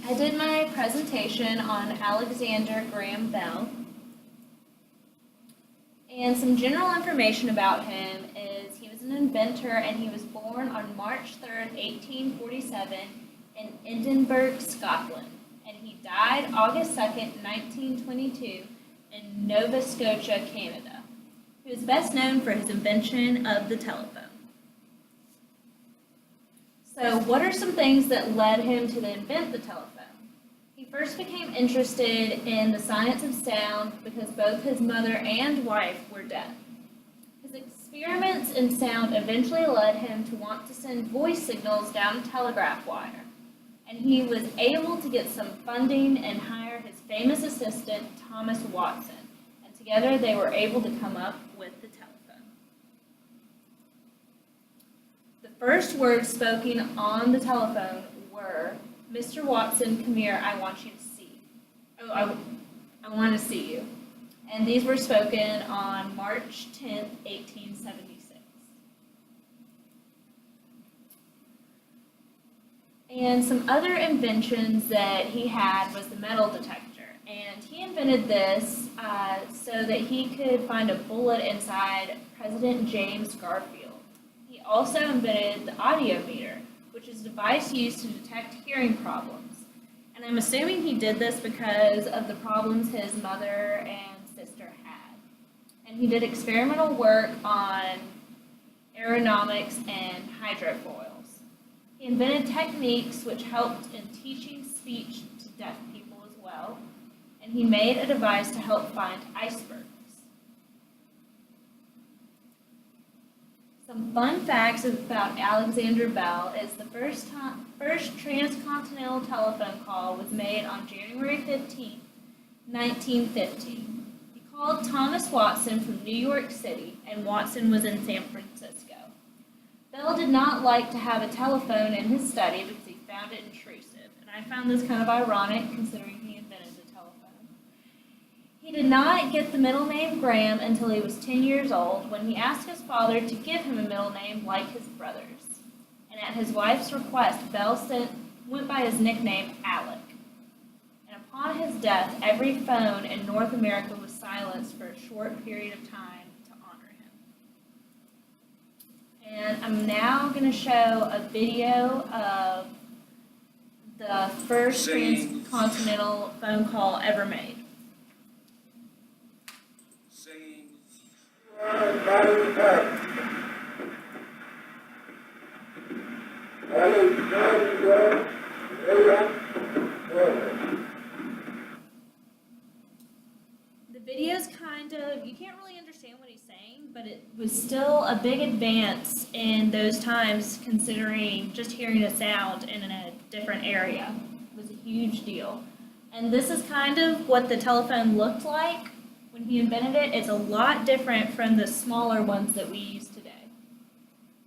I did my presentation on Alexander Graham Bell. And some general information about him is he was an inventor and he was born on March 3rd, 1847 in Edinburgh, Scotland. And he died August 2nd, 1922 in Nova Scotia, Canada. He was best known for his invention of the telephone. So what are some things that led him to invent the telephone? He first became interested in the science of sound because both his mother and wife were deaf. His experiments in sound eventually led him to want to send voice signals down a telegraph wire. And he was able to get some funding and hire his famous assistant, Thomas Watson. And together they were able to come up with the telephone. The first words spoken on the telephone were, "Mr. Watson, come here, I want you to see." I want to see you. And these were spoken on March 10th, 1876. And some other inventions that he had was the metal detector. And he invented this so that he could find a bullet inside President James Garfield. He also invented the audiometer, which is a device used to detect hearing problems. And I'm assuming he did this because of the problems his mother and sister had. And he did experimental work on aerodynamics and hydrofoils. He invented techniques which helped in teaching speech to deaf people as well. And he made a device to help find icebergs. Some fun facts about Alexander Bell is the first transcontinental telephone call was made on January 15, 1950. He called Thomas Watson from New York City, and Watson was in San Francisco. Bell did not like to have a telephone in his study because he found it intrusive, and I found this kind of ironic considering he invented the telephone. He did not get the middle name Graham until he was 10 years old when he asked his father to give him a middle name like his brother's. And at his wife's request, Bell went by his nickname Alec. And upon his death, every phone in North America was silenced for a short period of time to honor him. And I'm now going to show a video of the first transcontinental phone call ever made. The video's kind of, you can't really understand what he's saying, but it was still a big advance in those times considering just hearing a sound in a different area. It was a huge deal. And this is kind of what the telephone looked like when he invented it. It's a lot different from the smaller ones that we use today.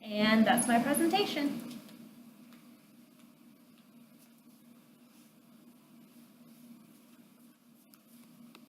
And that's my presentation.